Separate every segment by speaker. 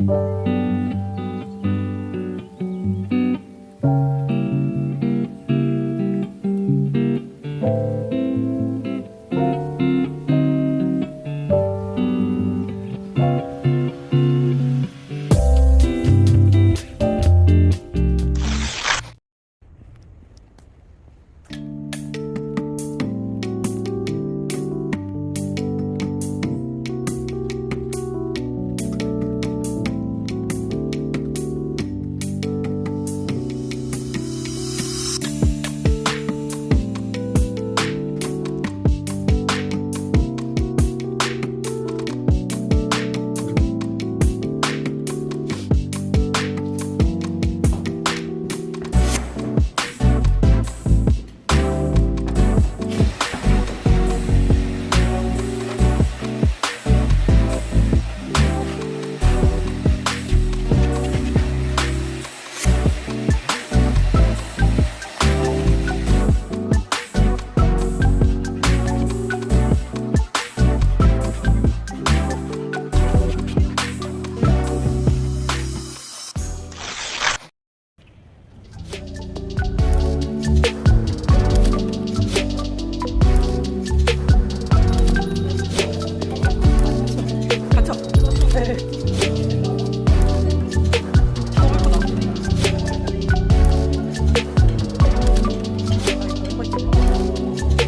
Speaker 1: 갇혀. 네. 너무 예쁘다.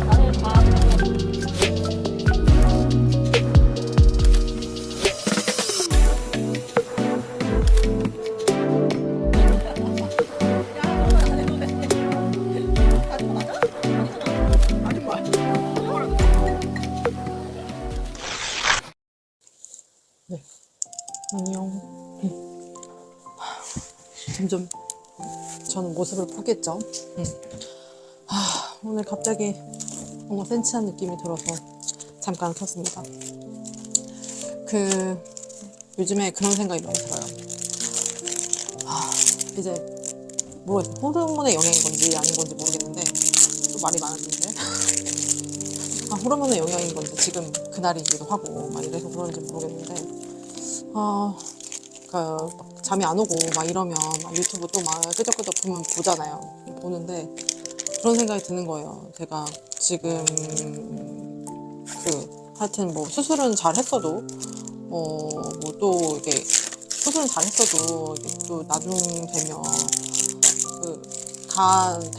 Speaker 2: 나는 다
Speaker 1: 네. 안녕. 점점 저는 모습을 포기했죠. 오늘 갑자기 뭔가 센치한 느낌이 들어서 잠깐 켰습니다. 요즘에 그런 생각이 많이 들어요. 이제 모르겠어요. 호르몬의 영향인 건지 아닌 건지 모르겠는데 또 말이 많았는데 호르몬의 영향인 건지 지금 그날이기도 하고 막 이래서 그런지 모르겠는데 막 잠이 안 오고 막 이러면 막 유튜브 또 막 끄적끄적 보잖아요. 보는데 그런 생각이 드는 거예요. 제가 지금 하여튼 뭐 수술은 잘 했어도 뭐 또 이게 수술은 잘 했어도 이게 또 나중 되면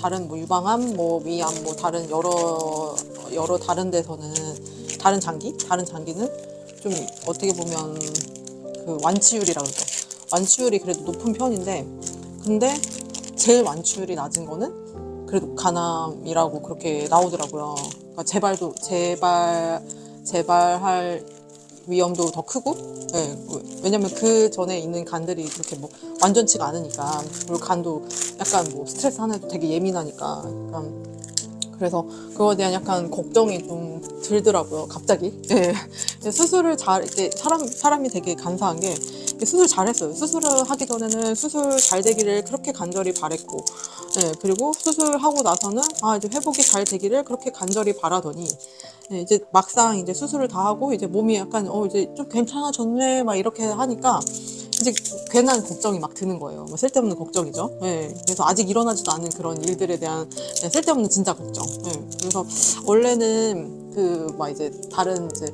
Speaker 1: 다른 뭐 유방암, 뭐 위암, 뭐 다른 여러 다른 데서는 다른 장기는 좀 어떻게 보면 완치율이라 그러죠. 완치율이 그래도 높은 편인데, 근데 제일 완치율이 낮은 거는 그래도 간암이라고 그렇게 나오더라고요. 그러니까 재발할 위험도 더 크고, 네, 왜냐면 그 전에 있는 간들이 그렇게 뭐 완전치가 않으니까, 그리고 간도 약간 뭐 스트레스 하나에도 되게 예민하니까, 그래서 그거에 대한 약간 걱정이 좀 들더라고요, 갑자기. 예. 수술을 이제 사람이 되게 간사한 게, 수술 잘했어요. 수술을 하기 전에는 수술 잘 되기를 그렇게 간절히 바랬고, 예. 그리고 수술하고 나서는, 이제 회복이 잘 되기를 그렇게 간절히 바라더니, 예. 이제 막상 이제 수술을 다 하고, 이제 몸이 약간, 이제 좀 괜찮아졌네, 막 이렇게 하니까, 이제 괜한 걱정이 막 드는 거예요. 뭐 쓸데없는 걱정이죠. 예. 그래서 아직 일어나지도 않은 그런 일들에 대한 쓸데없는 진짜 걱정. 예. 그래서 원래는 막 이제 다른 이제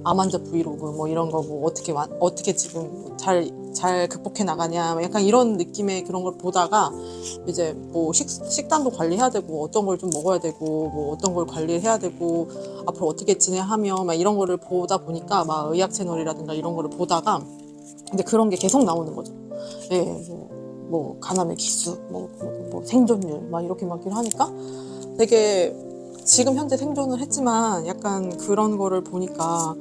Speaker 1: 암 환자 브이로그 뭐 이런 거 뭐 어떻게 지금 잘 극복해 나가냐 뭐 약간 이런 느낌의 그런 걸 보다가 이제 뭐 식단도 관리해야 되고 어떤 걸 좀 먹어야 되고 뭐 어떤 걸 관리해야 되고 앞으로 어떻게 지내하며 막 이런 거를 보다 보니까 막 의학 채널이라든가 이런 거를 보다가 이제 그런 게 계속 나오는 거죠. 예, 뭐 간암의 기수, 뭐 생존율 막 이렇게 막 하니까 되게 지금 현재 생존을 했지만 약간 그런 거를 보니까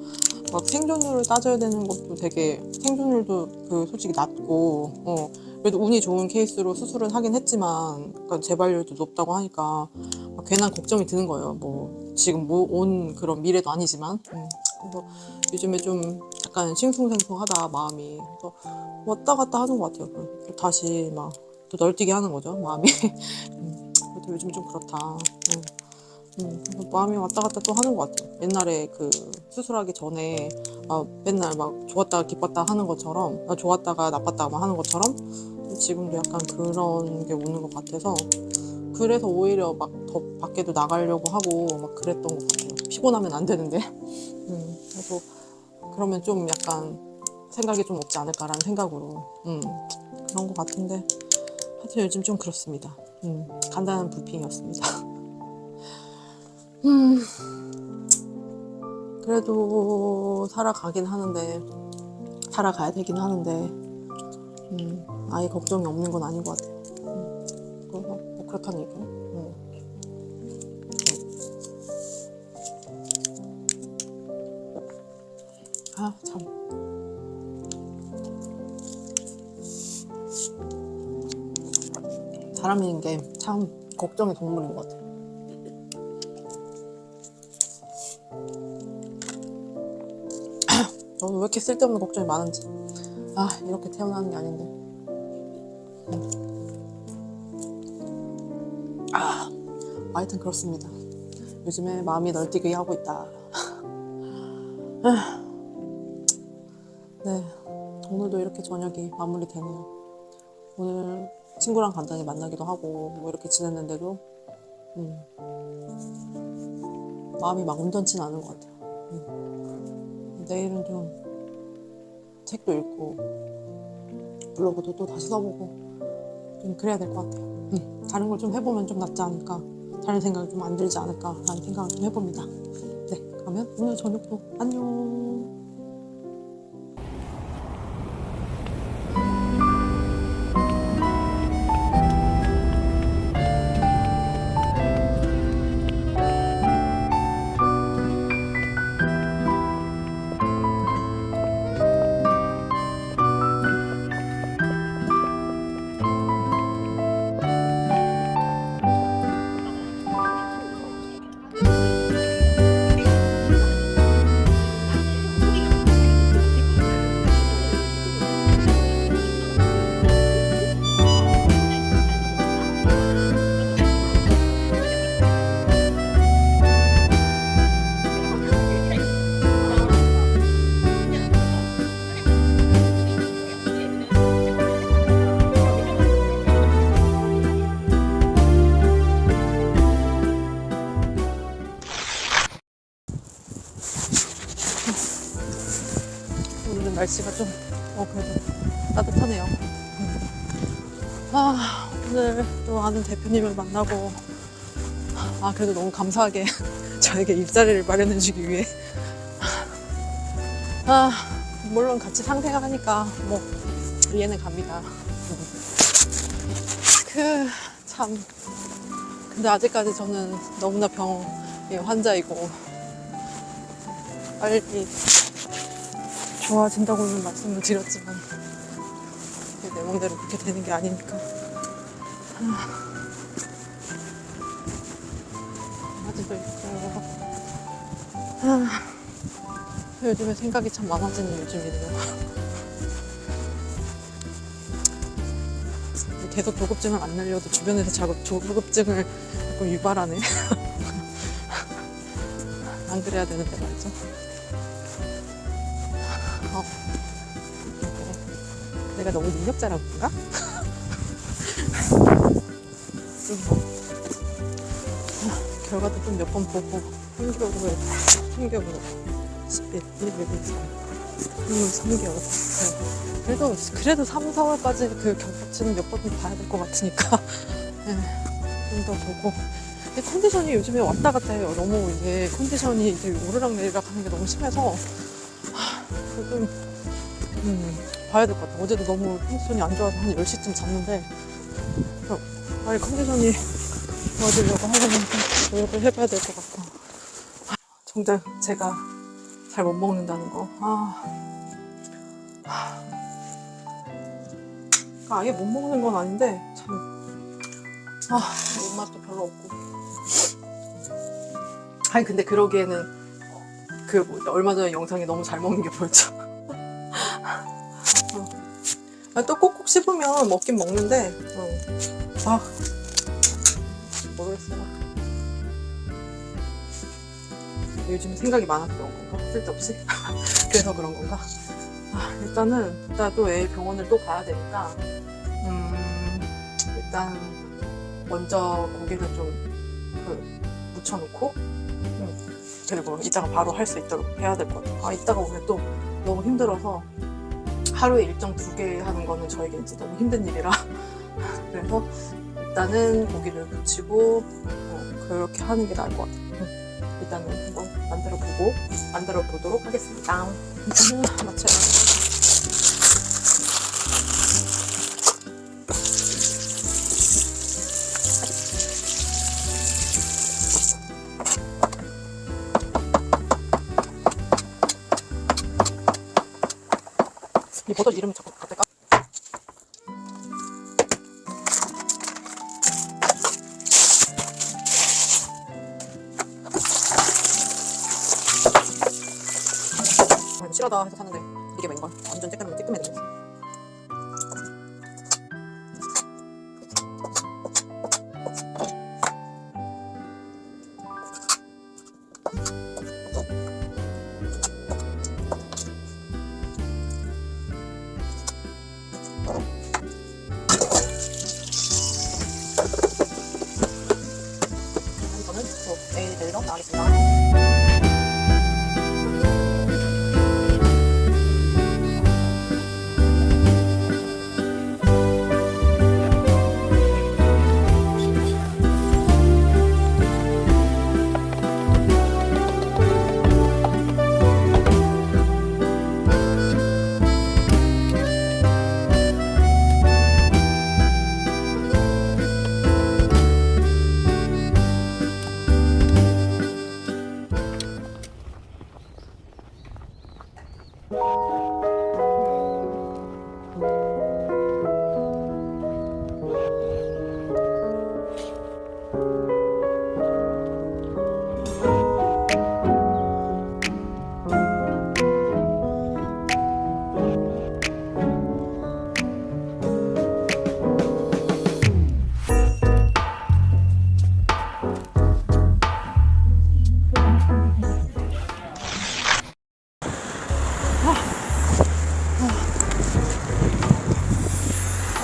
Speaker 1: 막 생존율을 따져야 되는 것도 되게 생존율도 솔직히 낮고 그래도 운이 좋은 케이스로 수술은 하긴 했지만 약간 재발률도 높다고 하니까 막 괜한 걱정이 드는 거예요. 뭐 지금 뭐 온 그런 미래도 아니지만 그래서 요즘에 좀 약간 싱숭생숭하다 마음이. 그래서 왔다 갔다 하는 것 같아요. 또 다시 막 또 널뛰게 하는 거죠 마음이. 그래도 요즘 좀 그렇다. 그래서 마음이 왔다 갔다 또 하는 것 같아요. 옛날에 그 수술하기 전에 맨날 막 좋았다가 기뻤다 하는 것처럼, 좋았다가 나빴다가 하는 것처럼 지금도 약간 그런 게 오는 것 같아서, 그래서 오히려 막 더 밖에도 나가려고 하고 막 그랬던 것 같아요. 피곤하면 안 되는데. 그래서 그러면 좀 약간 생각이 좀 없지 않을까라는 생각으로 그런 것 같은데, 하여튼 요즘 좀 그렇습니다. 간단한 불핑이었습니다. 그래도 살아가야 되긴 하는데, 아예 걱정이 없는 건 아닌 것 같아요. 그래서 뭐 그렇다는 얘기예요. 참. 사람인 게 참 걱정의 동물인 것 같아요. 저는 왜 이렇게 쓸데없는 걱정이 많은지. 이렇게 태어나는 게 아닌데. 하여튼 그렇습니다. 요즘에 마음이 널뛰게 하고 있다. 네, 오늘도 이렇게 저녁이 마무리되네요. 오늘 친구랑 간단히 만나기도 하고 뭐 이렇게 지냈는데도 마음이 막 온전치는 않은 것 같아요. 내일은 좀 책도 읽고 블로그도 또 다시 써보고 좀 그래야 될 것 같아요. 다른 걸 좀 해보면 좀 낫지 않을까, 다른 생각이 좀 안 들지 않을까 라는 생각을 좀 해봅니다. 네, 그러면 오늘 저녁도 안녕. 오늘은 날씨가 좀 그래도 따뜻하네요. 오늘 또 아는 대표님을 만나고 그래도 너무 감사하게 저에게 일자리를 마련해 주기 위해 물론 같이 상생을 하니까 뭐 이해는 갑니다. 참 근데 아직까지 저는 너무나 병의 환자이고 빨리 좋아진다고는 말씀을 드렸지만 내 맘대로 그렇게 되는 게 아니니까. 아직도 있고. 요즘에 생각이 참 많아지는 요즘이네요. 계속 조급증을 안 날려도 주변에서 자꾸 조급증을 자꾸 유발하네. 안 그래야 되는데 말이죠. 내가 너무 능력자라고 그런가? 결과도 좀 몇 번 보고 3개월로 11, 1, 2, 3, 3개월. 그래도 3, 4월까지 그 경과치는 몇 번 봐야 될 것 같으니까 좀 더 보고. 컨디션이 요즘에 왔다 갔다 해요. 너무 이게 컨디션이 이제 오르락내리락 하는 게 너무 심해서 좀 봐야 될 것 같아요. 어제도 너무 컨디션이 안 좋아서 한 10시쯤 잤는데 빨리 컨디션이 좋아지려고 하려면 노력을 해봐야 될 것 같고. 정작 제가 잘 못 먹는다는 거. 아예 못 먹는 건 아닌데 참 입맛도 별로 없고. 근데 그러기에는 얼마 전에 영상에 너무 잘 먹는 게 보였죠. 또 꼭꼭 씹으면 먹긴 먹는데 모르겠어요. 요즘 생각이 많았던 건가? 쓸데없이? 그래서 그런 건가? 일단은 이따 또 애 병원을 또 가야 되니까 일단 먼저 고기를 좀 묻혀놓고 그리고 이따가 바로 할 수 있도록 해야 될 것 같아요. 이따가 오면 또 너무 힘들어서 하루에 일정 2개 하는 거는 저에게 이제 너무 힘든 일이라 그래서 일단은 고기를 묻히고 그렇게 하는 게 나을 것 같아요. 일단은 한번 만들어 보도록 하겠습니다. 마쳐요. 이 버섯 이름이 자꾸 바뀔까? 실하다 해서 샀는데 이게 웬걸? 완전 쬐끔해졌네. 저는 또 애를 데리러 나가겠습니다.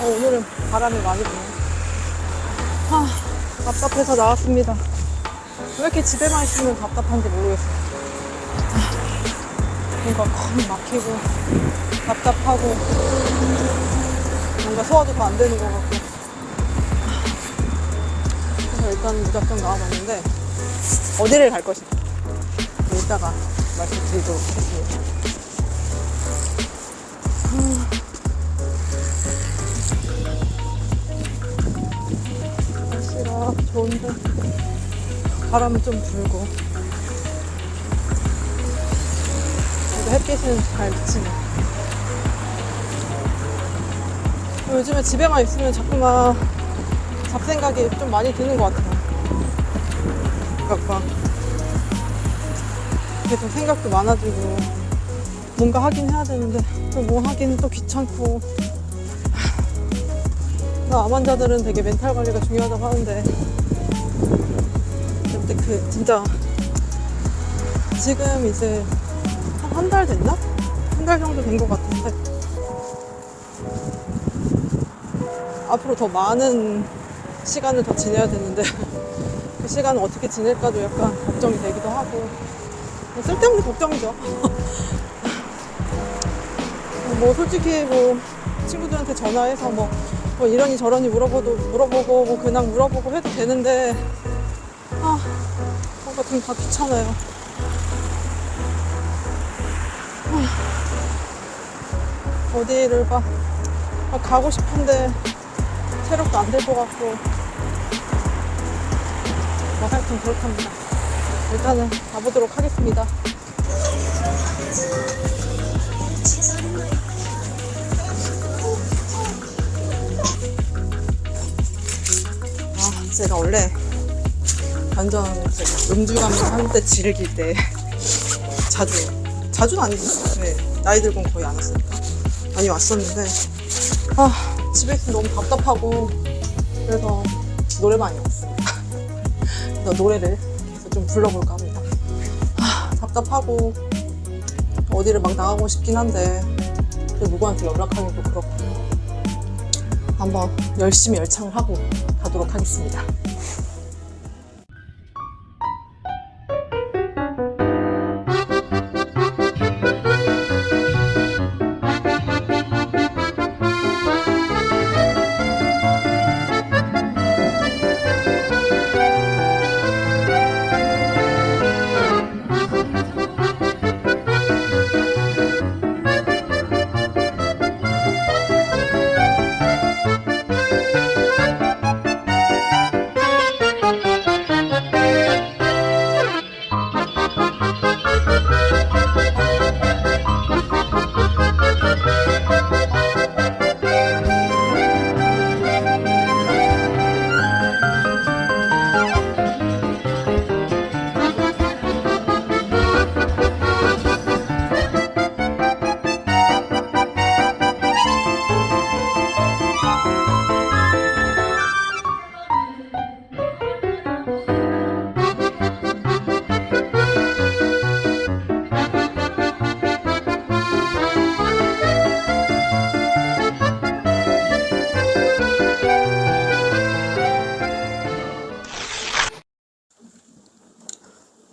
Speaker 1: 오늘은 바람이 많이 부네. 답답해서 나왔습니다. 왜 이렇게 집에만 있으면 답답한지 모르겠어요. 뭔가 꽉 막히고 답답하고 뭔가 소화도 안 되는 것 같고. 그래서 일단 무작정 나와봤는데 어디를 갈 것인가 이따가 말씀드리도록 하겠습니다. 날씨가 좋은데 바람은 좀 불고 그래도 햇빛은 잘 비치네. 요즘에 집에만 있으면 자꾸만 잡생각이 좀 많이 드는 것 같아요. 그러니까 계속 생각도 많아지고 뭔가 하긴 해야 되는데 또 뭐 하기는 또 귀찮고. 암 환자들은 되게 멘탈 관리가 중요하다고 하는데 근데 진짜 지금 이제 한 달 됐나? 한 달 정도 된 것 같은데 앞으로 더 많은 시간을 더 지내야 되는데 그 시간을 어떻게 지낼까도 약간 걱정이 되기도 하고 쓸데없는 걱정이죠. 뭐 솔직히 뭐 친구들한테 전화해서 뭐 이러니 저러니 물어보고 뭐 그냥 물어보고 해도 되는데 뭔가 좀 다 귀찮아요. 어디를 가고 싶은데 체력도 안 될 것 같고 뭐 하여튼 그렇답니다. 일단은 가보도록 하겠습니다. 제가 원래 완전 음주감을 한때 즐길 때 자주는 아니고 네, 나이 들고는 거의 안 왔으니까 많이 왔었는데 집에 있으면 너무 답답하고 그래서 노래방에 왔습니다. 그래서 노래를 계속 좀 불러볼까 합니다. 답답하고 어디를 막 나가고 싶긴 한데 또 누구한테 연락하기도 그렇고 한번 열심히 열창을 하고 가도록 하겠습니다.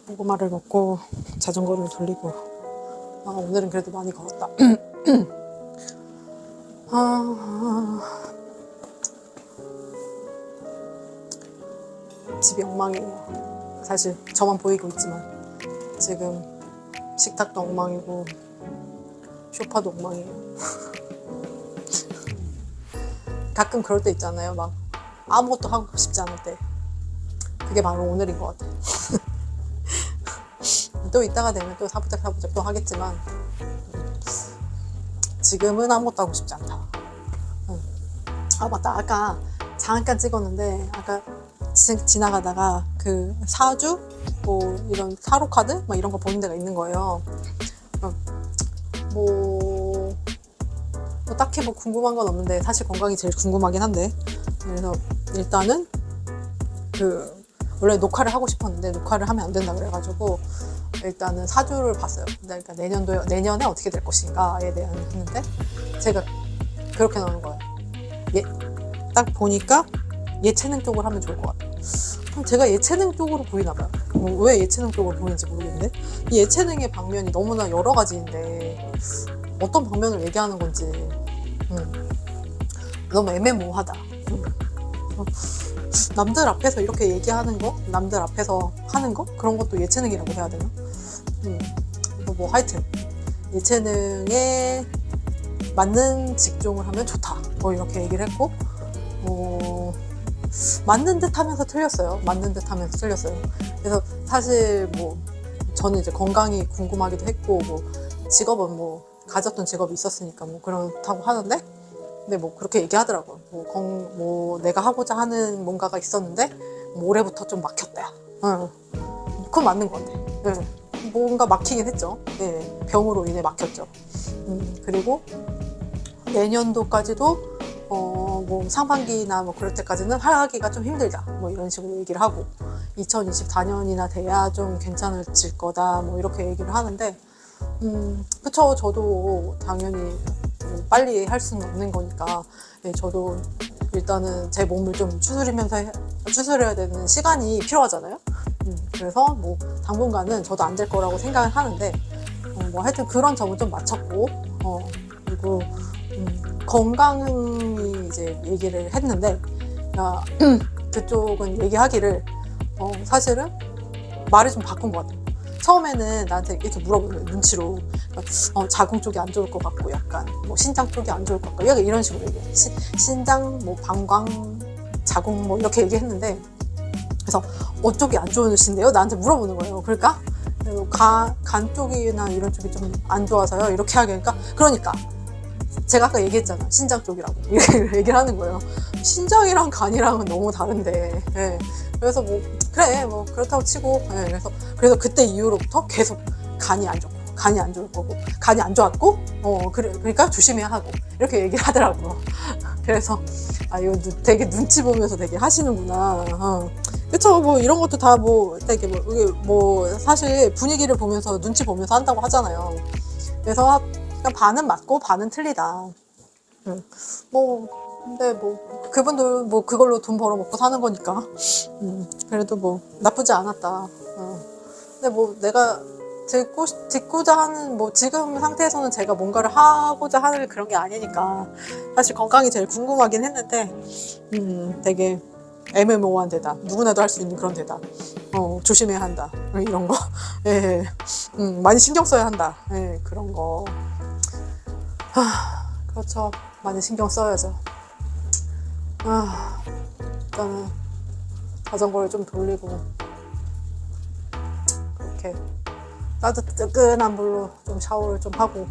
Speaker 1: 고구마를 먹고 자전거를 돌리고 오늘은 그래도 많이 걸었다. 집이 엉망이에요. 사실 저만 보이고 있지만 지금 식탁도 엉망이고 소파도 엉망이에요. 가끔 그럴 때 있잖아요. 막 아무것도 하고 싶지 않을 때. 그게 바로 오늘인 것 같아요. 또 이따가 되면 또 사부작 또 하겠지만 지금은 아무것도 하고 싶지 않다. 맞다. 아까 잠깐 찍었는데 아까 지나가다가 그 사주 뭐 이런 타로 카드 막 이런 거 보는 데가 있는 거예요. 뭐 딱히 뭐 궁금한 건 없는데 사실 건강이 제일 궁금하긴 한데 그래서 일단은 원래 녹화를 하고 싶었는데 녹화를 하면 안 된다 그래가지고 일단은 사주를 봤어요. 그러니까 내년에 어떻게 될 것인가에 대한 했는데 제가 그렇게 나오는 거예요. 딱 보니까 예체능 쪽으로 하면 좋을 것 같아요. 그럼 제가 예체능 쪽으로 보이나 봐요. 왜 예체능 쪽으로 보이는지 모르겠는데 이 예체능의 방면이 너무나 여러 가지인데 어떤 방면을 얘기하는 건지 너무 애매모호하다. 남들 앞에서 이렇게 얘기하는 거, 남들 앞에서 하는 거 그런 것도 예체능이라고 해야 되나? 뭐 하여튼 예체능에 맞는 직종을 하면 좋다. 뭐 이렇게 얘기를 했고 맞는 듯 하면서 틀렸어요. 맞는 듯 하면서 틀렸어요. 그래서 사실 뭐 저는 이제 건강이 궁금하기도 했고 뭐 직업은 뭐 가졌던 직업이 있었으니까 뭐 그렇다고 하는데 근데 뭐 그렇게 얘기하더라고요. 뭐 내가 하고자 하는 뭔가가 있었는데 뭐 올해부터 좀 막혔다. 그건 맞는 것 같아. 뭔가 막히긴 했죠. 네, 병으로 인해 막혔죠. 그리고 내년도까지도 뭐 상반기나 뭐 그럴 때까지는 하기가 좀 힘들다. 뭐 이런 식으로 얘기를 하고 2024년이나 돼야 좀 괜찮아질 거다. 뭐 이렇게 얘기를 하는데 그쵸. 저도 당연히 뭐 빨리 할 수는 없는 거니까 저도 일단은 제 몸을 좀 추스려야 되는 시간이 필요하잖아요. 그래서 뭐 당분간은 저도 안 될 거라고 생각을 하는데 뭐 하여튼 그런 점은 좀 맞췄고 그리고 건강이 이제 얘기를 했는데 그쪽은 얘기하기를 사실은 말을 좀 바꾼 것 같아요. 처음에는 나한테 이렇게 물어보는 거예요. 눈치로 자궁 쪽이 안 좋을 것 같고 약간 뭐 신장 쪽이 안 좋을 것 같고 약간 이런 식으로 얘기해요. 신장, 뭐 방광, 자궁 뭐 이렇게 얘기했는데 그래서 어쪽이 안 좋으신데요? 나한테 물어보는 거예요. 그러니까 간 쪽이나 이런 쪽이 좀 안 좋아서요. 이렇게 하니까 그러니까 제가 아까 얘기했잖아. 신장 쪽이라고 얘기를 하는 거예요. 신장이랑 간이랑은 너무 다른데 그래서 뭐 그래 뭐 그렇다고 치고 그래서 그때 이후로부터 계속 간이 안 좋고 간이 안 좋을 거고 간이 안 좋았고 그러니까 조심해야 하고 이렇게 얘기를 하더라고요. 그래서 이거 되게 눈치 보면서 되게 하시는구나. 그쵸. 뭐 이런 것도 다 뭐 되게 뭐 이게 뭐 사실 분위기를 보면서 눈치 보면서 한다고 하잖아요. 그래서 그냥 반은 맞고 반은 틀리다. 뭐 근데 뭐 그분들 뭐 그걸로 돈 벌어 먹고 사는 거니까 그래도 뭐 나쁘지 않았다. 근데 뭐 내가 듣고자 하는 뭐 지금 상태에서는 제가 뭔가를 하고자 하는 그런 게 아니니까 사실 건강이 제일 궁금하긴 했는데 되게 애매모호한 대답. 누구나도 할 수 있는 그런 대답. 조심해야 한다. 이런 거. 예. 많이 신경 써야 한다. 예, 그런 거. 그렇죠. 많이 신경 써야죠. 일단은 자전거를 좀 돌리고 그렇게 뜨끈한 물로 좀 샤워를 좀 하고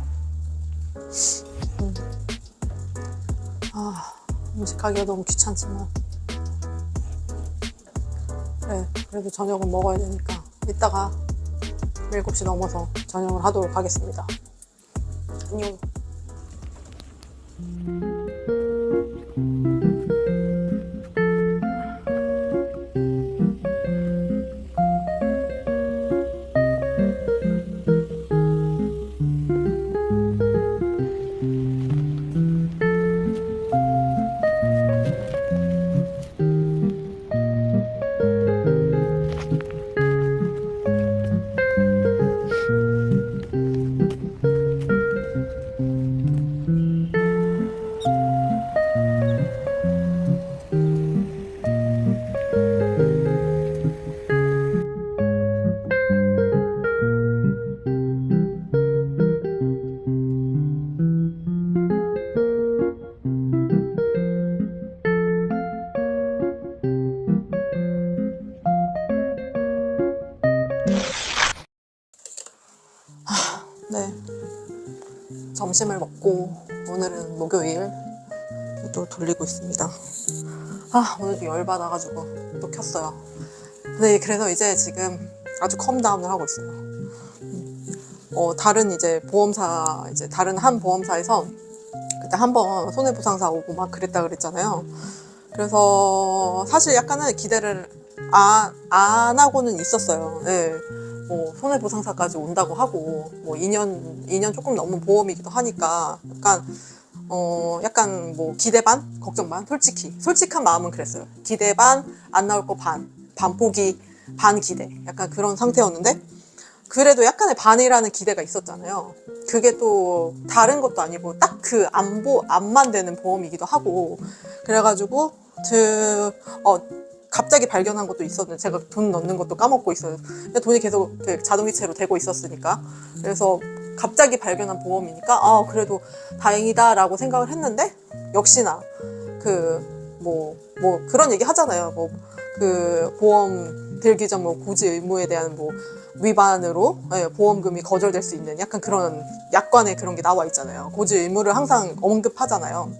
Speaker 1: 음식 하기가 너무 귀찮지만 그래, 그래도 저녁은 먹어야 되니까 이따가 7시 넘어서 저녁을 하도록 하겠습니다. 안녕. 네. 점심을 먹고 오늘은 목요일 또 돌리고 있습니다. 오늘도 열받아가지고 또 켰어요. 네, 그래서 이제 지금 아주 컴다운을 하고 있어요. 다른 이제 보험사, 이제 다른 한 보험사에서 그때 한번 손해보상사 오고 막 그랬다 그랬잖아요. 그래서 사실 약간은 기대를 안 하고는 있었어요. 네. 뭐 손해보상사까지 온다고 하고 뭐 2년 조금 넘은 보험이기도 하니까 약간 뭐 기대 반 걱정 반 솔직한 마음은 그랬어요. 기대 반 안 나올 거 반 포기 반 기대 약간 그런 상태였는데 그래도 약간의 반이라는 기대가 있었잖아요. 그게 또 다른 것도 아니고 딱 그 안만 되는 보험이기도 하고 그래가지고 갑자기 발견한 것도 있었는데 제가 돈 넣는 것도 까먹고 있어요. 근데 돈이 계속 자동이체로 되고 있었으니까 그래서 갑자기 발견한 보험이니까 그래도 다행이다라고 생각을 했는데 역시나 뭐 그런 얘기 하잖아요. 뭐 보험 들기 전 뭐 고지 의무에 대한 뭐 위반으로 보험금이 거절될 수 있는 약간 그런 약관에 그런 게 나와 있잖아요. 고지 의무를 항상 언급하잖아요.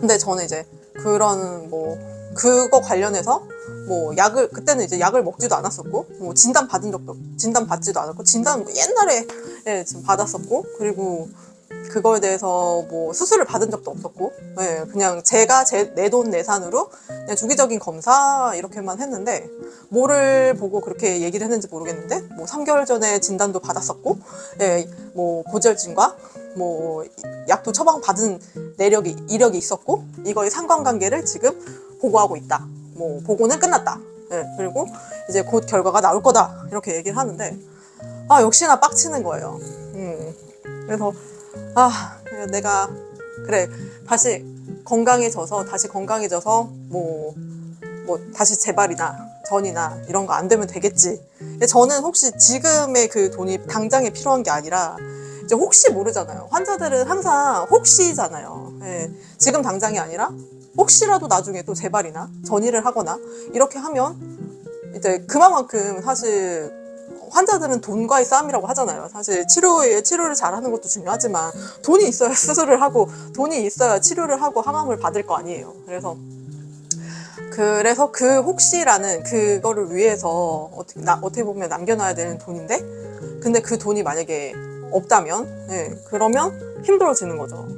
Speaker 1: 근데 저는 이제 그런 뭐 그거 관련해서 뭐 그때는 이제 약을 먹지도 않았었고 뭐 진단 받지도 않았고 진단 옛날에 지금 받았었고 그리고 그거에 대해서 뭐 수술을 받은 적도 없었고 그냥 제가 내 돈 내산으로 그냥 주기적인 검사 이렇게만 했는데 뭐를 보고 그렇게 얘기를 했는지 모르겠는데 뭐 3개월 전에 진단도 받았었고 뭐 고지혈증과 뭐 약도 처방받은 이력이 있었고 이거의 상관관계를 지금 보고하고 있다. 뭐 보고는 끝났다. 그리고 이제 곧 결과가 나올 거다. 이렇게 얘기를 하는데 역시나 빡치는 거예요. 그래서 내가 그래 다시 건강해져서 뭐 다시 재발이나 전이나 이런 거 안 되면 되겠지. 근데 저는 혹시 지금의 그 돈이 당장에 필요한 게 아니라 이제 혹시 모르잖아요. 환자들은 항상 혹시잖아요. 지금 당장이 아니라 혹시라도 나중에 또 재발이나 전이를 하거나 이렇게 하면 이제 그만큼 사실 환자들은 돈과의 싸움이라고 하잖아요. 사실 치료를 잘하는 것도 중요하지만 돈이 있어야 수술을 하고 돈이 있어야 치료를 하고 항암을 받을 거 아니에요. 그래서 그 혹시라는 그거를 위해서 어떻게 보면 남겨놔야 되는 돈인데 근데 그 돈이 만약에 없다면 그러면 힘들어지는 거죠.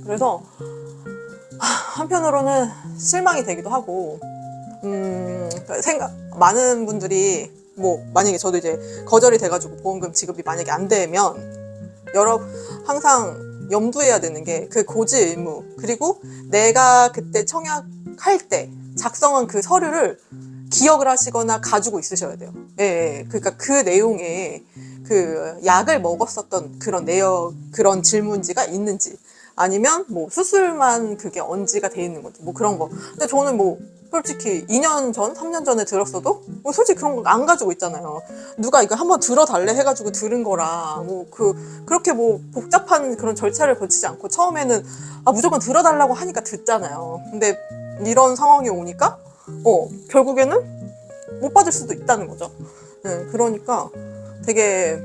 Speaker 1: 그래서 한편으로는 실망이 되기도 하고 많은 분들이 뭐 만약에 저도 이제 거절이 돼가지고 보험금 지급이 만약에 안 되면 항상 염두해야 되는 게 그 고지 의무, 그리고 내가 그때 청약할 때 작성한 그 서류를 기억을 하시거나 가지고 있으셔야 돼요. 예, 그러니까 그 내용에 그 약을 먹었었던 그런 질문지가 있는지, 아니면 뭐 수술만 그게 언지가 돼 있는 건지, 뭐 그런 거. 근데 저는 뭐 솔직히 2년 전, 3년 전에 들었어도 뭐 솔직히 그런 거 안 가지고 있잖아요. 누가 이거 한번 들어달래 해가지고 들은 거라 뭐 그렇게 뭐 복잡한 그런 절차를 거치지 않고 처음에는 무조건 들어달라고 하니까 듣잖아요. 근데 이런 상황이 오니까 결국에는 못 받을 수도 있다는 거죠. 네, 그러니까 되게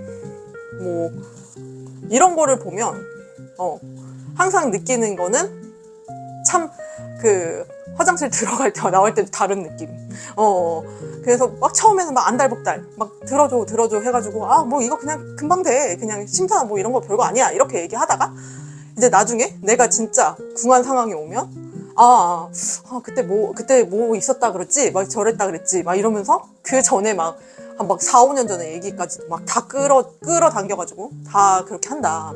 Speaker 1: 뭐 이런 거를 보면 항상 느끼는 거는 참 그 화장실 들어갈 때와 나올 때 다른 느낌. 그래서 막 처음에는 막 안달복달 막 들어줘 해가지고 뭐 이거 그냥 금방 돼, 그냥 심사 뭐 이런 거 별거 아니야 이렇게 얘기하다가 이제 나중에 내가 진짜 궁한 상황이 오면 그때 뭐 있었다 그랬지, 막 저랬다 그랬지, 막 이러면서 그 전에 막 4, 5년 전에 얘기까지 막 다 끌어당겨가지고 다 그렇게 한다.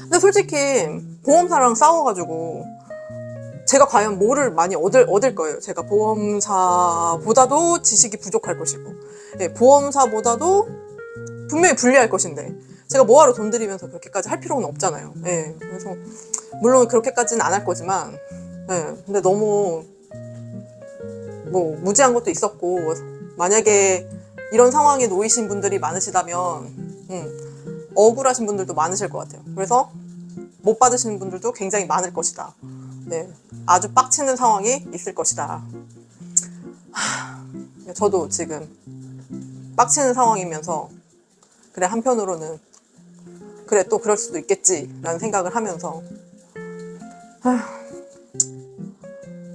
Speaker 1: 근데 솔직히 보험사랑 싸워가지고 제가 과연 뭐를 많이 얻을 거예요. 제가 보험사보다도 지식이 부족할 것이고, 보험사보다도 분명히 불리할 것인데 제가 뭐하러 돈 들이면서 그렇게까지 할 필요는 없잖아요. 그래서 물론 그렇게까지는 안 할 거지만, 근데 너무 뭐 무지한 것도 있었고, 만약에 이런 상황에 놓이신 분들이 많으시다면 억울하신 분들도 많으실 것 같아요. 그래서 못 받으시는 분들도 굉장히 많을 것이다. 아주 빡치는 상황이 있을 것이다. 저도 지금 빡치는 상황이면서 그래, 한편으로는 그래, 또 그럴 수도 있겠지 라는 생각을 하면서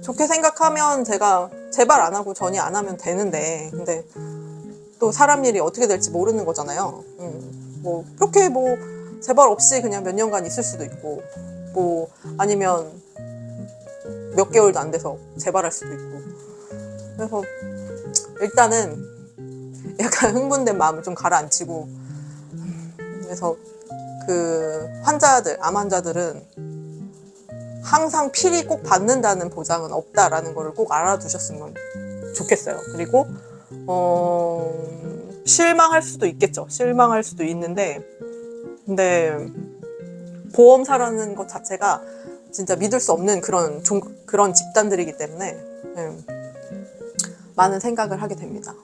Speaker 1: 좋게 생각하면 제가 제발 안 하고 전이 안 하면 되는데, 근데 또 사람 일이 어떻게 될지 모르는 거잖아요. 뭐 그렇게 뭐 재발 없이 그냥 몇 년간 있을 수도 있고, 뭐 아니면 몇 개월도 안 돼서 재발할 수도 있고. 그래서 일단은 약간 흥분된 마음을 좀 가라앉히고, 그래서 그 암 환자들은 항상 필히 꼭 받는다는 보장은 없다라는 거를 꼭 알아두셨으면 좋겠어요. 그리고 실망할 수도 있겠죠. 실망할 수도 있는데, 근데 보험사라는 것 자체가 진짜 믿을 수 없는 그런 집단들이기 때문에 많은 생각을 하게 됩니다.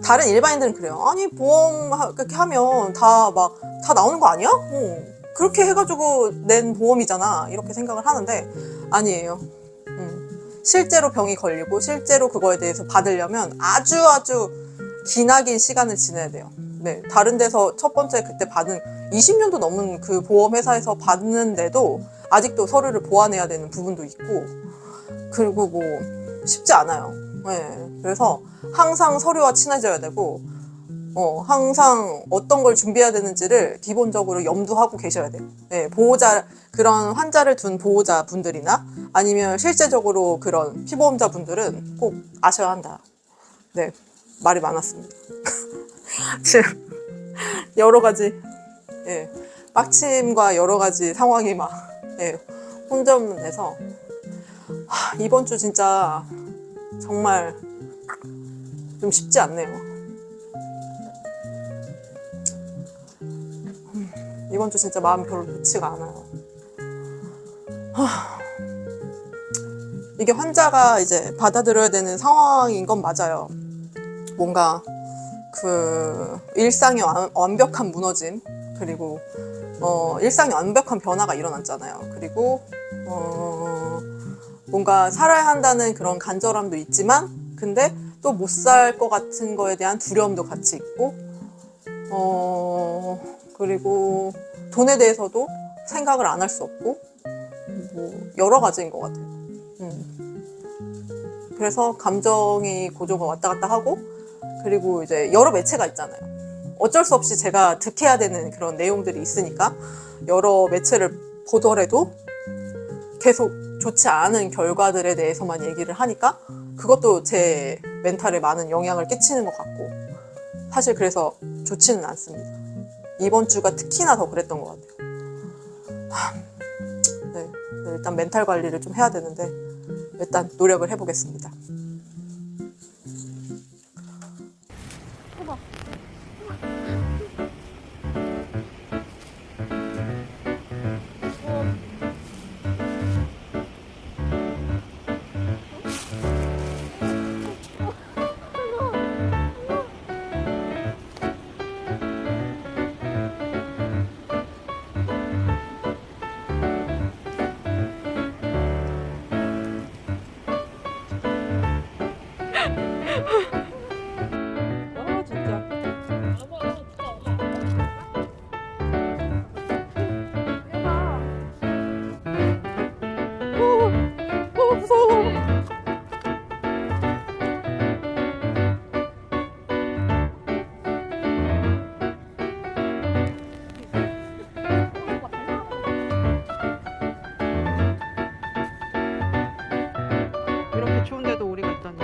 Speaker 1: 다른 일반인들은 그래요. 아니, 보험 그렇게 하면 다 나오는 거 아니야? 그렇게 해가지고 낸 보험이잖아, 이렇게 생각을 하는데 아니에요. 실제로 병이 걸리고 실제로 그거에 대해서 받으려면 아주 기나긴 시간을 지내야 돼요. 다른 데서 첫 번째 그때 받은 20년도 넘은 그 보험회사에서 받는데도 아직도 서류를 보완해야 되는 부분도 있고, 그리고 뭐 쉽지 않아요. 그래서 항상 서류와 친해져야 되고, 항상 어떤 걸 준비해야 되는지를 기본적으로 염두하고 계셔야 돼요. 그런 환자를 둔 보호자 분들이나 아니면 실제적으로 그런 피보험자 분들은 꼭 아셔야 한다. 말이 많았습니다. 지금 여러 가지 빡침과 여러 가지 상황이 막 혼돈돼서 이번 주 진짜 정말 좀 쉽지 않네요. 이번 주 진짜 마음 별로 좋지가 않아요. 이게 환자가 이제 받아들여야 되는 상황인 건 맞아요. 뭔가 그 일상의 완벽한 무너짐, 그리고 일상의 완벽한 변화가 일어났잖아요. 그리고 뭔가 살아야 한다는 그런 간절함도 있지만, 근데 또 못 살 것 같은 거에 대한 두려움도 같이 있고, 그리고 돈에 대해서도 생각을 안 할 수 없고, 뭐 여러 가지인 것 같아요. 그래서 감정이 고조가 왔다 갔다 하고, 그리고 이제 여러 매체가 있잖아요. 어쩔 수 없이 제가 득해야 되는 그런 내용들이 있으니까 여러 매체를 보더라도 계속 좋지 않은 결과들에 대해서만 얘기를 하니까 그것도 제 멘탈에 많은 영향을 끼치는 것 같고 사실 그래서 좋지는 않습니다. 이번 주가 특히나 더 그랬던 것 같아요. 네, 일단 멘탈 관리를 좀 해야 되는데 일단 노력을 해보겠습니다. 아 진짜. 무서워. 이렇게 추운데도 오리가 있다니.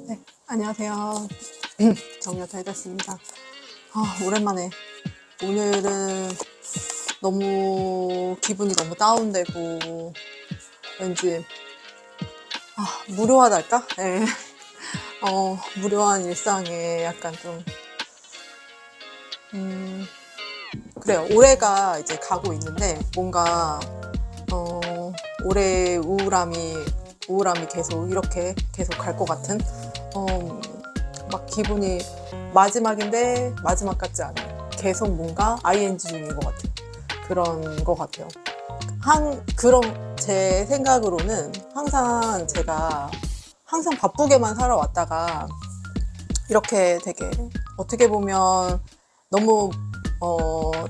Speaker 1: 네, 안녕하세요. 정리가 잘 됐습니다. 오랜만에. 오늘은 너무 기분이 너무 다운되고 왠지 무료하달까? 네. 무료한 일상에 약간 좀 그래요. 올해가 이제 가고 있는데 뭔가 올해 우울함이 계속 이렇게 계속 갈 것 같은 막 기분이 마지막인데 마지막 같지 않아요. 계속 뭔가 ING 중인 것 같아요. 그런 것 같아요. 그런 제 생각으로는 항상 제가 항상 바쁘게만 살아왔다가 이렇게 되게 어떻게 보면 너무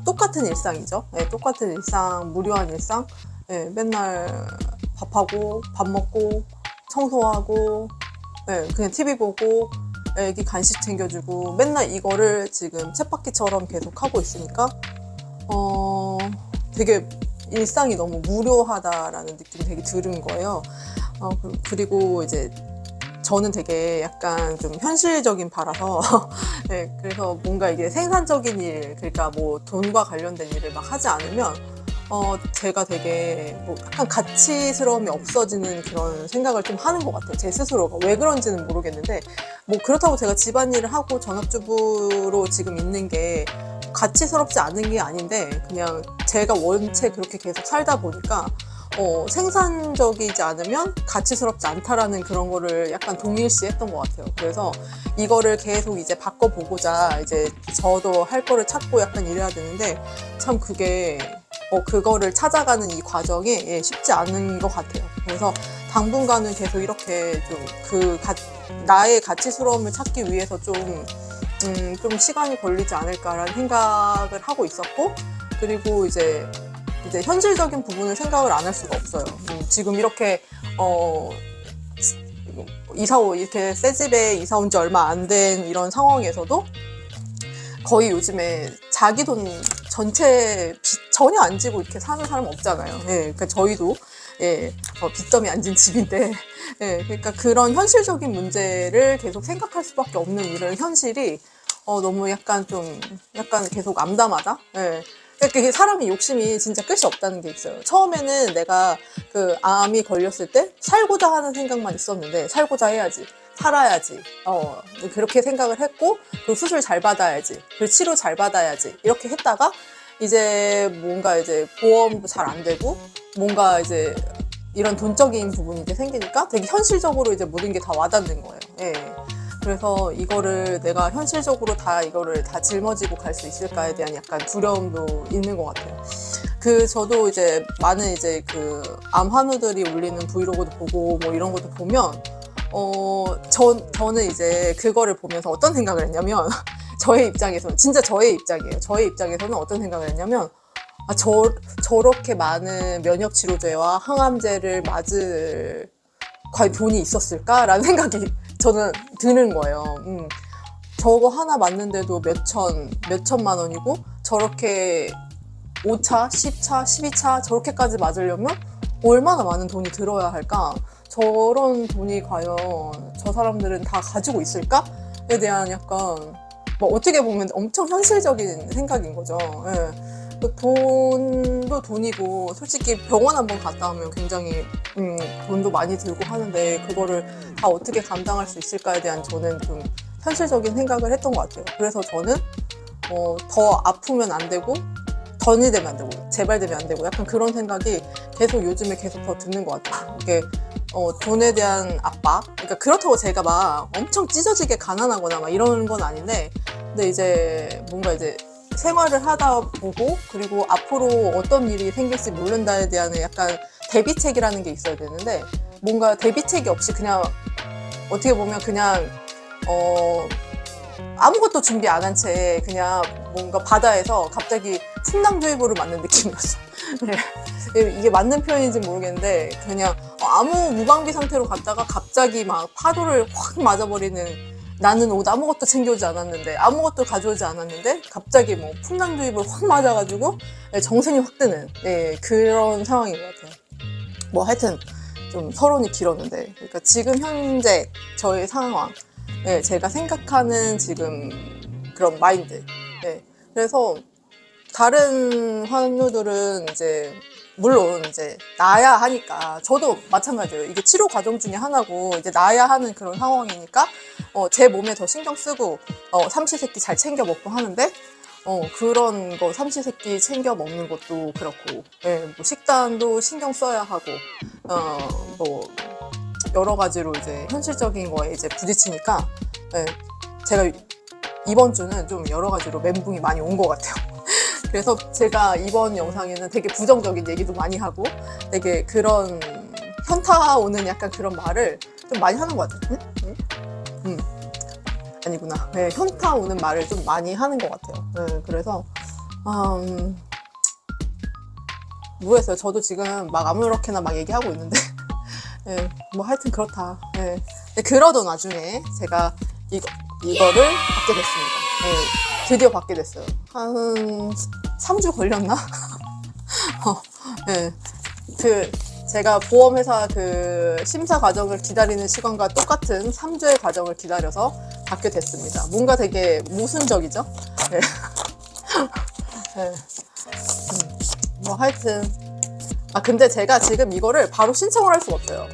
Speaker 1: 똑같은 일상이죠. 네, 똑같은 일상, 무료한 일상. 네, 맨날 밥하고 밥 먹고 청소하고 네, 그냥 TV 보고 애기 간식 챙겨주고 맨날 이거를 지금 쳇바퀴처럼 계속 하고 있으니까 되게 일상이 너무 무료하다라는 느낌이 되게 들은 거예요. 그리고 이제 저는 되게 약간 좀 현실적인 바라서 네, 그래서 뭔가 이게 생산적인 일, 그러니까 뭐 돈과 관련된 일을 막 하지 않으면 제가 되게 뭐 약간 가치스러움이 없어지는 그런 생각을 좀 하는 것 같아요. 제 스스로가. 왜 그런지는 모르겠는데 뭐 그렇다고 제가 집안일을 하고 전업주부로 지금 있는 게 가치스럽지 않은 게 아닌데 그냥 제가 원체 그렇게 계속 살다 보니까 생산적이지 않으면 가치스럽지 않다라는 그런 거를 약간 동일시했던 것 같아요. 그래서 이거를 계속 이제 바꿔보고자 이제 저도 할 거를 찾고 약간 이래야 되는데 참 그게 그거를 찾아가는 이 과정이 쉽지 않은 것 같아요. 그래서 당분간은 계속 이렇게 좀 나의 가치스러움을 찾기 위해서 좀 시간이 걸리지 않을까라는 생각을 하고 있었고 그리고 이제 현실적인 부분을 생각을 안 할 수가 없어요. 지금 이렇게 이렇게 새 집에 이사 온 지 얼마 안 된 이런 상황에서도 거의 요즘에 자기 돈 전체 빚 전혀 안 지고 이렇게 사는 사람 없잖아요. 예, 그러니까 저희도 빚더미 안 진 집인데, 예, 그러니까 그런 현실적인 문제를 계속 생각할 수밖에 없는 이런 현실이 너무 약간 계속 암담하다. 예. 그러니까 사람이 욕심이 진짜 끝이 없다는 게 있어요. 처음에는 내가 그 암이 걸렸을 때 살고자 하는 생각만 있었는데 살고자 해야지. 살아야지. 그렇게 생각을 했고, 그리고 수술 잘 받아야지. 그리고 치료 잘 받아야지. 이렇게 했다가, 이제 뭔가 이제 보험도 잘 안 되고, 뭔가 이제 이런 돈적인 부분이 이제 생기니까 되게 현실적으로 이제 모든 게 다 와닿는 거예요. 예. 그래서 이거를 내가 현실적으로 이거를 다 짊어지고 갈 수 있을까에 대한 약간 두려움도 있는 것 같아요. 저도 이제 많은 이제 그 암 환우들이 올리는 브이로그도 보고 뭐 이런 것도 보면, 저는 이제 그거를 보면서 어떤 생각을 했냐면, 저의 입장에서는, 진짜 저의 입장이에요. 저의 입장에서는 어떤 생각을 했냐면, 저렇게 많은 면역치료제와 항암제를 맞을 과연 돈이 있었을까라는 생각이 저는 드는 거예요. 저거 하나 맞는데도 몇천만 원이고, 저렇게 5차, 10차, 12차 저렇게까지 맞으려면 얼마나 많은 돈이 들어야 할까? 저런 돈이 과연 저 사람들은 다 가지고 있을까?에 대한 약간, 뭐 어떻게 보면 엄청 현실적인 생각인 거죠. 예. 돈도 돈이고, 솔직히 병원 한번 갔다 오면 굉장히 돈도 많이 들고 하는데, 그거를 다 어떻게 감당할 수 있을까에 대한 저는 좀 현실적인 생각을 했던 것 같아요. 그래서 저는 더 아프면 안 되고, 던이 되면 안 되고, 재발되면 안 되고, 약간 그런 생각이 계속 요즘에 계속 더 드는 것 같아요. 이게 돈에 대한 압박. 그러니까 그렇다고 제가 막 엄청 찢어지게 가난하거나 막 이런 건 아닌데, 근데 이제 뭔가 이제 생활을 하다 보고, 그리고 앞으로 어떤 일이 생길지 모른다에 대한 약간 대비책이라는 게 있어야 되는데, 뭔가 대비책이 없이 그냥 어떻게 보면 그냥 아무것도 준비 안 한 채 그냥 뭔가 바다에서 갑자기 풍랑주의보를 맞는 느낌이었어. 네. 이게 맞는 표현인지 모르겠는데, 그냥 아무 무방비 상태로 갔다가 갑자기 막 파도를 확 맞아버리는, 나는 옷 아무것도 챙겨오지 않았는데, 아무것도 가져오지 않았는데, 갑자기 뭐 풍랑주의보를 확 맞아가지고 정신이 확 드는, 네, 그런 상황인 것 같아요. 뭐 하여튼 좀 서론이 길었는데, 그러니까 지금 현재 저의 상황, 네, 제가 생각하는 지금 그런 마인드. 네, 그래서 다른 환우들은 이제 물론 이제 나아야 하니까, 저도 마찬가지예요. 이게 치료 과정 중에 하나고, 이제 나아야 하는 그런 상황이니까 제 몸에 더 신경 쓰고 삼시세끼 잘 챙겨 먹고 하는데, 그런 거 삼시세끼 챙겨 먹는 것도 그렇고, 예, 뭐 식단도 신경 써야 하고, 뭐 여러 가지로 이제 현실적인 거에 이제 부딪히니까, 예, 제가 이번 주는 좀 여러 가지로 멘붕이 많이 온 것 같아요. 그래서 제가 이번 영상에는 되게 부정적인 얘기도 많이 하고, 되게 그런 현타 오는 약간 그런 말을 좀 많이 하는 것 같아요. 아니구나. 네, 현타 오는 말을 좀 많이 하는 것 같아요. 네, 그래서 모르겠어요. 저도 지금 막 아무렇게나 막 얘기하고 있는데, 네, 뭐 하여튼 그렇다. 네. 그러던 와중에 제가 이거를 받게 됐습니다. 네, 드디어 받게 됐어요. 한 3주 걸렸나? 네. 제가 보험회사 그 심사 과정을 기다리는 시간과 똑같은 3주의 과정을 기다려서 받게 됐습니다. 뭔가 되게 모순적이죠? 네. 네. 뭐 하여튼, 근데 제가 지금 이거를 바로 신청을 할 수가 없어요.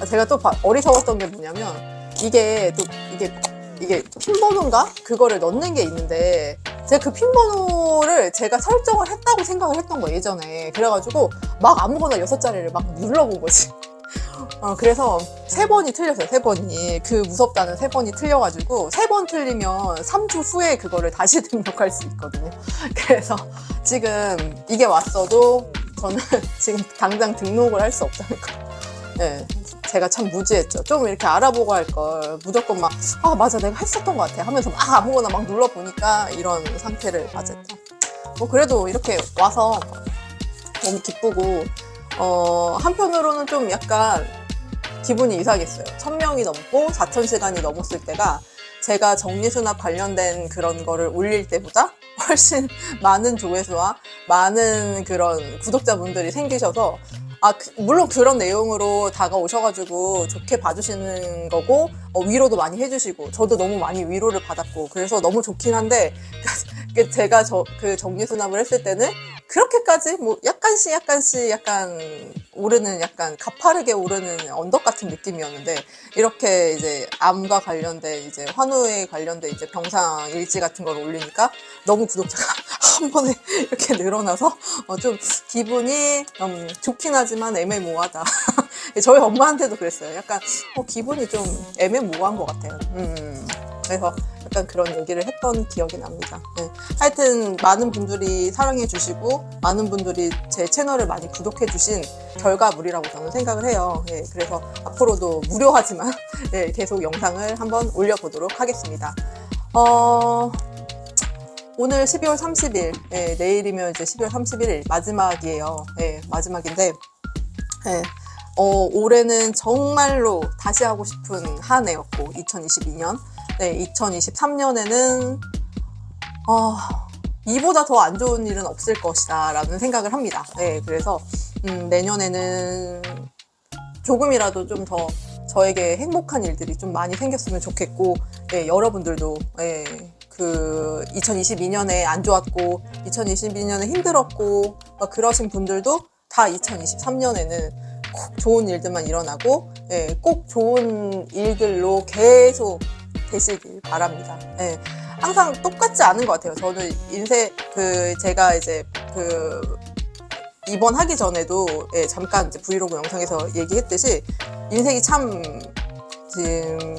Speaker 1: 제가 또 어리석었던 게 뭐냐면, 이게 핀번호인가? 그거를 넣는 게 있는데, 제가 그 핀번호를 제가 설정을 했다고 생각을 했던 거예요, 예전에. 그래가지고 막 아무거나 6자리를 막 눌러본 거지. 그래서 3번이 틀렸어요, 3번이. 그 무섭다는 3번이 틀려가지고, 3번 틀리면 3주 후에 그거를 다시 등록할 수 있거든요. 그래서 지금 이게 왔어도 저는 지금 당장 등록을 할 수 없다는 거. 네, 제가 참 무지했죠. 좀 이렇게 알아보고 할 걸 무조건 막 맞아 내가 했었던 것 같아 하면서 막 아무거나 막 눌러보니까 이런 상태를 맞았죠. 뭐 그래도 이렇게 와서 너무 기쁘고, 한편으로는 좀 약간 기분이 이상했어요. 1000명이 넘고 4000시간이 넘었을 때가, 제가 정리수납 관련된 그런 거를 올릴 때보다 훨씬 많은 조회수와 많은 그런 구독자분들이 생기셔서, 물론 그런 내용으로 다가오셔가지고 좋게 봐주시는 거고, 위로도 많이 해주시고, 저도 너무 많이 위로를 받았고, 그래서 너무 좋긴 한데, 제가 그 정리수납을 했을 때는 그렇게까지 뭐 약간씩 약간 오르는, 약간 가파르게 오르는 언덕 같은 느낌이었는데, 이렇게 이제 암과 관련된, 이제 환우에 관련된 이제 병상 일지 같은 걸 올리니까 너무 구독자가 한 번에 이렇게 늘어나서 좀 기분이 좋긴 하지만 애매모호하다. 저희 엄마한테도 그랬어요. 약간 기분이 좀 애매모호한 것 같아요. 그래서 약간 그런 얘기를 했던 기억이 납니다. 네. 하여튼 많은 분들이 사랑해 주시고 많은 분들이 제 채널을 많이 구독해 주신 결과물이라고 저는 생각을 해요. 네. 그래서 앞으로도 무료하지만 네, 계속 영상을 한번 올려보도록 하겠습니다. 오늘 12월 30일, 네, 내일이면 이제 12월 31일 마지막이에요. 네, 마지막인데, 네, 올해는 정말로 다시 하고 싶은 한 해였고, 2022년. 네, 2023년에는, 이보다 더 안 좋은 일은 없을 것이다, 라는 생각을 합니다. 네, 그래서, 내년에는 조금이라도 좀 더 저에게 행복한 일들이 좀 많이 생겼으면 좋겠고, 네, 여러분들도, 네, 2022년에 안 좋았고 2022년에 힘들었고 막 그러신 분들도 다 2023년에는 꼭 좋은 일들만 일어나고 예, 꼭 좋은 일들로 계속 되시길 바랍니다. 예, 항상 똑같지 않은 것 같아요. 저는 인생 제가 이제 이번 하기 전에도 예, 잠깐 이제 브이로그 영상에서 얘기했듯이 인생이 참 지금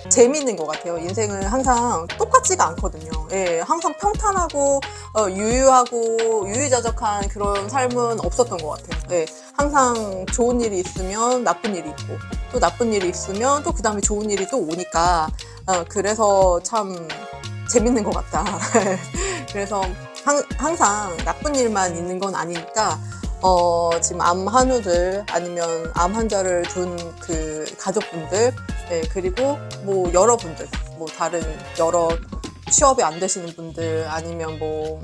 Speaker 1: 재미있는 것 같아요. 인생은 항상 똑같지가 않거든요. 예, 항상 평탄하고 유유하고 유유자적한 그런 삶은 없었던 것 같아요. 예, 항상 좋은 일이 있으면 나쁜 일이 있고 또 나쁜 일이 있으면 또 그 다음에 좋은 일이 또 오니까 그래서 참 재밌는 것 같다. 그래서 항상 나쁜 일만 있는 건 아니니까 지금 암 환우들 아니면 암 환자를 둔 그 가족분들 네, 그리고 뭐 여러분들 뭐 다른 여러 취업이 안 되시는 분들 아니면 뭐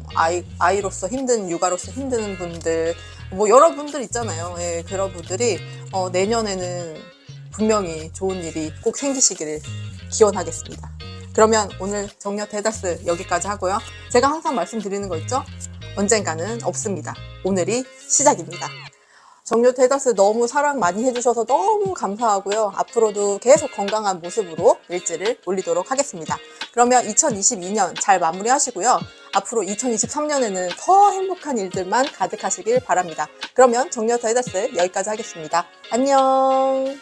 Speaker 1: 아이로서 힘든 육아로서 힘든 분들 뭐 여러분들 있잖아요. 예, 그런 분들이 내년에는 분명히 좋은 일이 꼭 생기시기를 기원하겠습니다. 그러면 오늘 정력 대다스 여기까지 하고요. 제가 항상 말씀드리는 거 있죠? 언젠가는 없습니다. 오늘이 시작입니다. 정력 대다스 너무 사랑 많이 해주셔서 너무 감사하고요. 앞으로도 계속 건강한 모습으로 일지를 올리도록 하겠습니다. 그러면 2022년 잘 마무리하시고요. 앞으로 2023년에는 더 행복한 일들만 가득하시길 바랍니다. 그러면 정력 대다스 여기까지 하겠습니다. 안녕.